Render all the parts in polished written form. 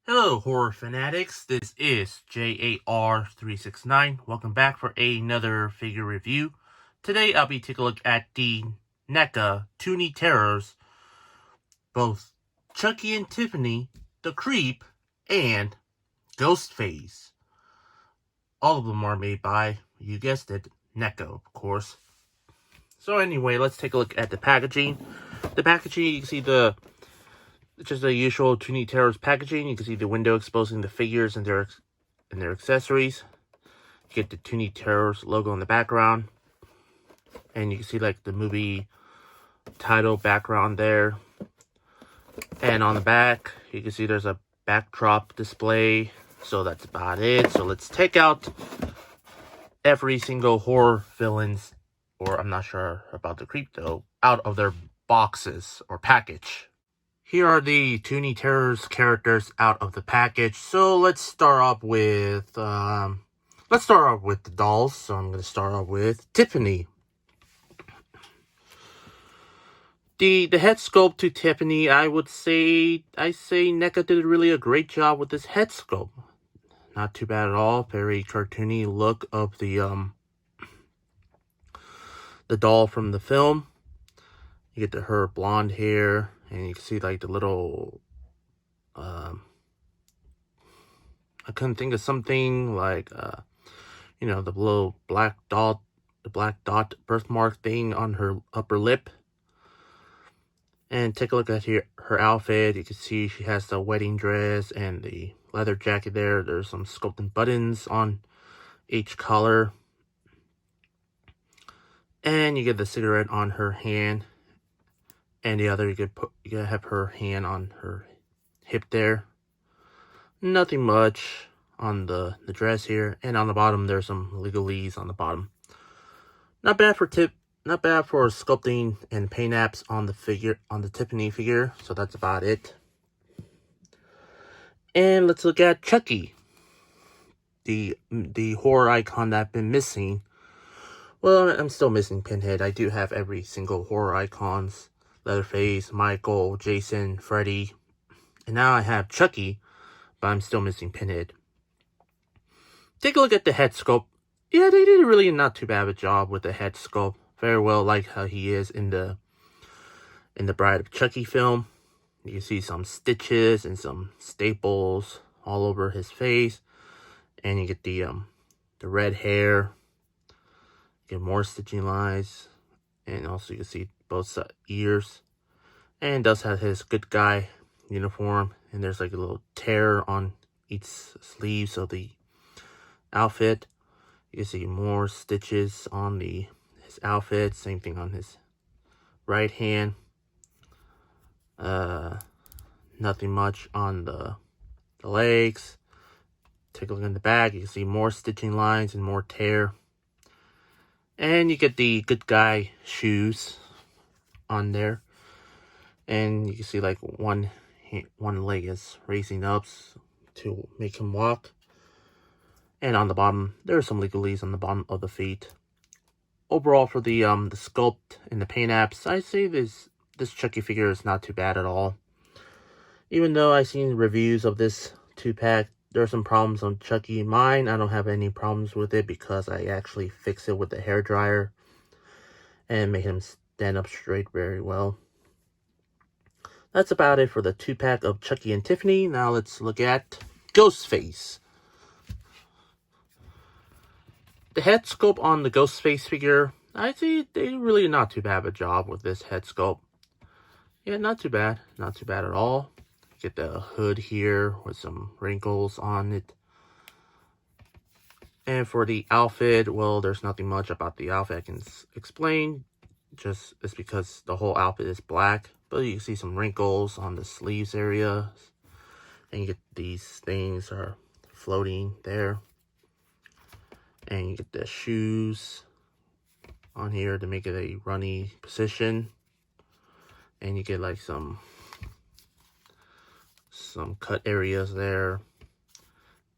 Hello, horror fanatics. This is J.A.R. 369. Welcome back for another figure review. Today, I'll be taking a look at the NECA Toony Terrors, both Chucky and Tiffany, The Creep, and Ghostface. All of them are made by, you guessed it, NECA, of course. So anyway, let's take a look at the packaging. The packaging, you can see just the usual Toony Terrors packaging. You can see the window exposing the figures and their accessories. You get the Toony Terrors logo in the background. And you can see like the movie title background there. And on the back, you can see there's a backdrop display. So that's about it. So let's take out every single horror villains, or I'm not sure about the Creep though, out of their boxes or package. Here are the Toony Terrors characters out of the package. So let's start off with the dolls. So I'm going to start off with Tiffany. The head sculpt to Tiffany, I say NECA did really a great job with this head sculpt. Not too bad at all. Very cartoony look of the doll from the film. You get her blonde hair, and you can see like the little I couldn't think of something like the little black dot birthmark thing on her upper lip. And take a look at her outfit. You can see she has the wedding dress and the leather jacket there. There's some sculpted buttons on each collar. And you get the cigarette on her hand. And the other, you could have her hand on her hip there. Nothing much on the dress here. And on the bottom, there's some legalese on the bottom. Not bad for sculpting and paint apps on the Tiffany figure. So that's about it. And let's look at Chucky, the horror icon that I've been missing. Well, I'm still missing Pinhead. I do have every single horror icons: Leatherface, Michael, Jason, Freddy, and now I have Chucky, but I'm still missing Pinhead. Take a look at the head sculpt. Yeah, they did really not too bad of a job with the head sculpt. Very well, like how he is in the Bride of Chucky film. You can see some stitches and some staples all over his face, and you get the red hair. You get more stitching lines, and also you can see both ears. And it does have his good guy uniform, and there's like a little tear on each sleeve of the outfit. You can see more stitches on his outfit. Same thing on his right hand. Nothing much on the legs. Take a look in the back. You can see more stitching lines and more tear. And you get the good guy shoes on there. And you can see like one leg is raising up to make him walk. And on the bottom, there are some legalese on the bottom of the feet. Overall, for the sculpt and the paint apps, I say this Chucky figure is not too bad at all. Even though I've seen reviews of this 2-pack, there are some problems on Chucky. Mine, I don't have any problems with it because I actually fixed it with the hairdryer and made him stand up straight very well. That's about it for the 2-pack of Chucky and Tiffany. Now let's look at Ghostface. The head sculpt on the Ghostface figure, I see they really not too bad of a job with this head sculpt. Yeah, not too bad. Not too bad at all. Get the hood here with some wrinkles on it. And for the outfit, well, there's nothing much about the outfit I can explain. Just it's because the whole outfit is black. But you can see some wrinkles on the sleeves area. And you get these things are floating there. And you get the shoes on here to make it a runny position. And you get like some cut areas there.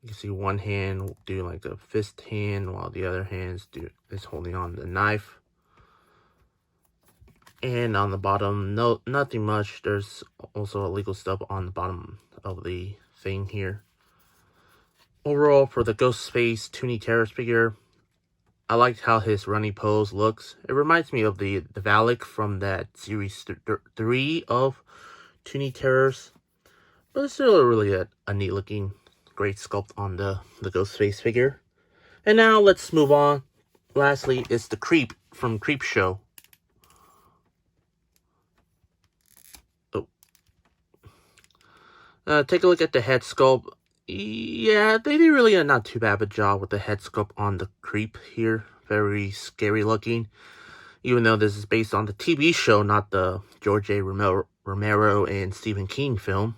You can see one hand doing like a fist hand while the other hand is holding on the knife. And on the bottom, nothing much. There's also illegal stuff on the bottom of the thing here. Overall, for the Ghostface Toony Terrors figure, I liked how his running pose looks. It reminds me of the Valak from that series 3 of Toony Terrors. But it's still really a neat looking, great sculpt on the Ghostface figure. And now let's move on. Lastly, it's the Creep from Creepshow. Take a look at the head sculpt. Yeah, they did really a not too bad of a job with the head sculpt on the Creep here. Very scary looking. Even though this is based on the TV show, not the George A. Romero and Stephen King film.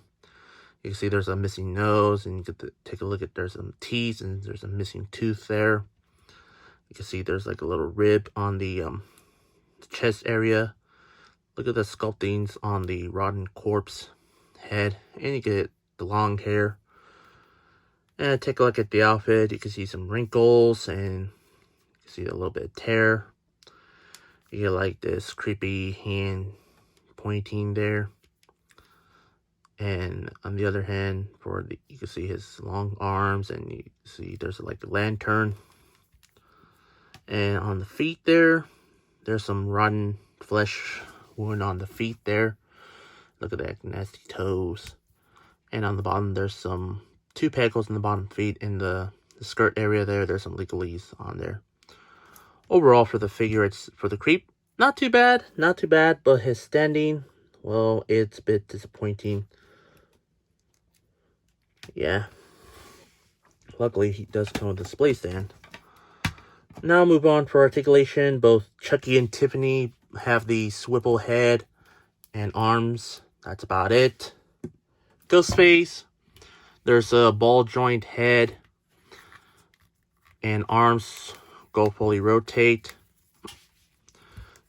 You can see there's a missing nose, and you get to take a look at there's some teeth, and there's a missing tooth there. You can see there's like a little rib on the chest area. Look at the sculptings on the rotten corpse head, and you get the long hair. And take a look at the outfit. You can see some wrinkles, and you can see a little bit of tear. You get like this creepy hand pointing there. And on the other hand, you can see his long arms, and you see there's like a lantern. And on the feet there's some rotten flesh wound on the feet there. Look at that nasty toes. And on the bottom, there's some 2 pegholes in the bottom feet. In the skirt area there's some legalese on there. Overall, for the figure, it's for the Creep, not too bad, but his standing, well, it's a bit disappointing. Yeah. Luckily, he does come with a display stand. Now move on for articulation. Both Chucky and Tiffany have the swivel head and arms. That's about it. Ghostface, there's a ball joint head and arms go fully rotate.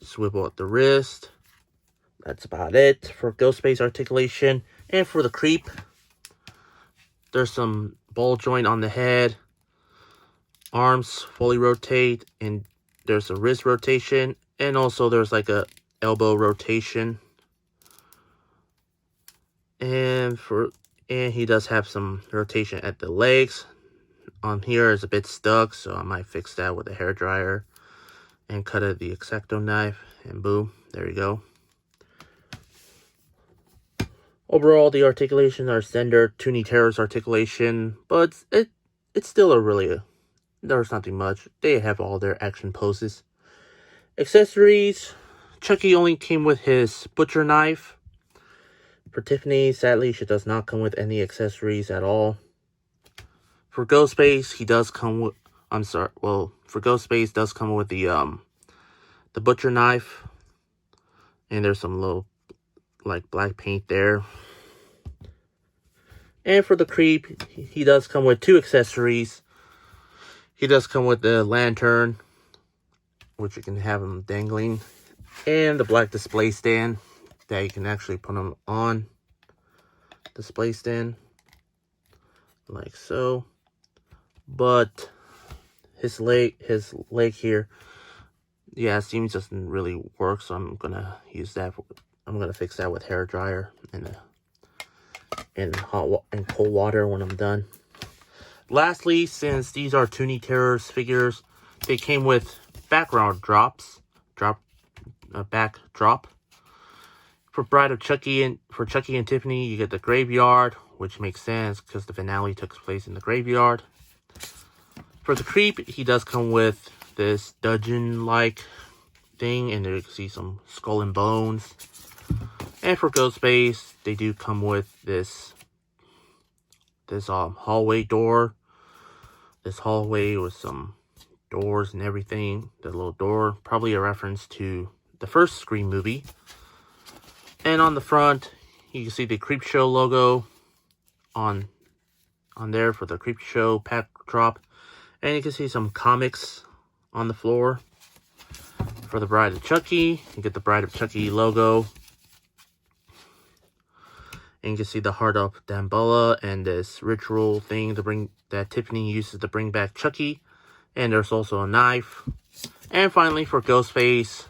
Swivel at the wrist. That's about it for Ghostface articulation. And for the Creep, there's some ball joint on the head. Arms fully rotate, and there's a wrist rotation, and also there's like a elbow rotation. And he does have some rotation at the legs. On here is a bit stuck, so I might fix that with a hairdryer and cut it with the X-Acto knife, and boom, there you go. Overall, the articulations are standard Toony Terrors articulation, but it's still there's nothing much. They have all their action poses. Accessories, Chucky only came with his butcher knife. For Tiffany, sadly, she does not come with any accessories at all. For Ghostface, he does come with, for Ghostface does come with the butcher knife. And there's some little like black paint there. And for the Creep, he does come with 2 accessories. He does come with the lantern, which you can have him dangling, and the black display stand that you can actually put him on. Display stand, like so. But his leg here, yeah, it seems doesn't really work, so I'm gonna use that. I'm gonna fix that with hairdryer and cold water when I'm done. Lastly, since these are Toony Terrors figures, they came with background backdrop. For Chucky and Tiffany, you get the graveyard, which makes sense because the finale took place in the graveyard. For the Creep, he does come with this dungeon-like thing, and there you can see some skull and bones. And for Ghostface, they do come with this hallway door. This hallway with some doors and everything. The little door, probably a reference to the first Scream movie. And on the front, you can see the Creepshow logo on there for the Creepshow backdrop. And you can see some comics on the floor. For the Bride of Chucky, you get the Bride of Chucky logo. And you can see the Heart of Damballa and this ritual thing that Tiffany uses to bring back Chucky. And there's also a knife. And finally, for Ghostface,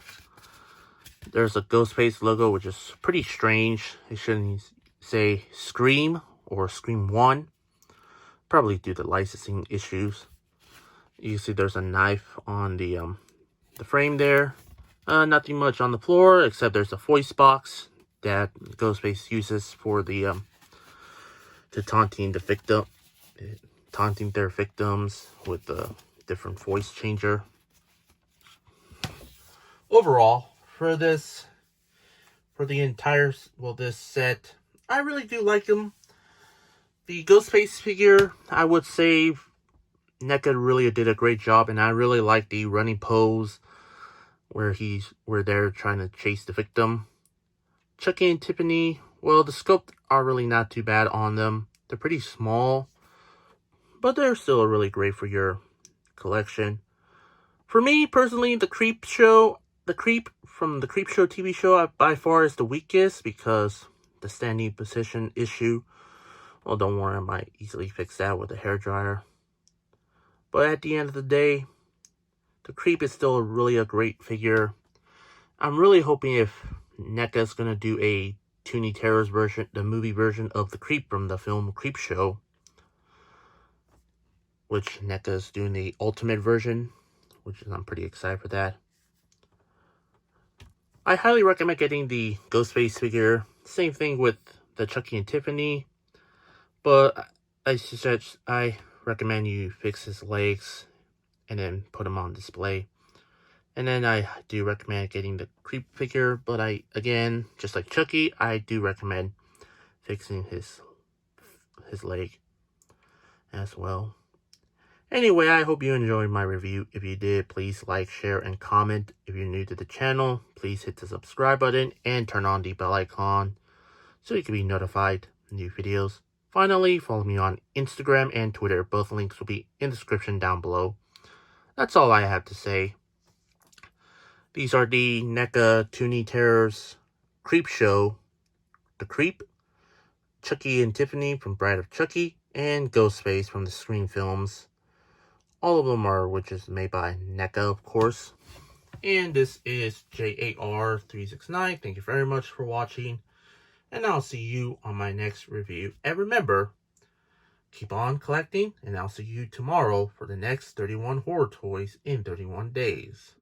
there's a Ghostface logo, which is pretty strange. It shouldn't say Scream or Scream 1. Probably due to licensing issues. You can see there's a knife on the frame there. Nothing much on the floor, except there's a voice box that Ghostface uses for the to taunting their victims with the different voice changer. Overall, for this set, I really do like them. The Ghostface figure, I would say NECA really did a great job, and I really like the running pose where they're trying to chase the victim. Chucky and Tiffany, well, the sculpt are really not too bad on them. They're pretty small, but they're still really great for your collection. For me, personally, the Creep from the Creepshow TV show by far is the weakest because the standing position issue. Well, don't worry, I might easily fix that with a hairdryer. But at the end of the day, the Creep is still really a great figure. I'm really hoping if NECA is going to do a Toony Terrors version, the movie version of the Creep from the film Creepshow, which NECA is doing the ultimate version, I'm pretty excited for that. I highly recommend getting the Ghostface figure. Same thing with the Chucky and Tiffany, but I recommend you fix his legs and then put them on display. And then I do recommend getting the Creep figure, but again, just like Chucky, I do recommend fixing his leg as well. Anyway, I hope you enjoyed my review. If you did, please like, share, and comment. If you're new to the channel, please hit the subscribe button and turn on the bell icon so you can be notified of new videos. Finally, follow me on Instagram and Twitter. Both links will be in the description down below. That's all I have to say. These are the NECA Toony Terrors Creepshow, The Creep, Chucky and Tiffany from Bride of Chucky, and Ghostface from the Scream films. All of them are witches made by NECA, of course. And this is J.A.R. 369. Thank you very much for watching. And I'll see you on my next review. And remember, keep on collecting. And I'll see you tomorrow for the next 31 horror toys in 31 days.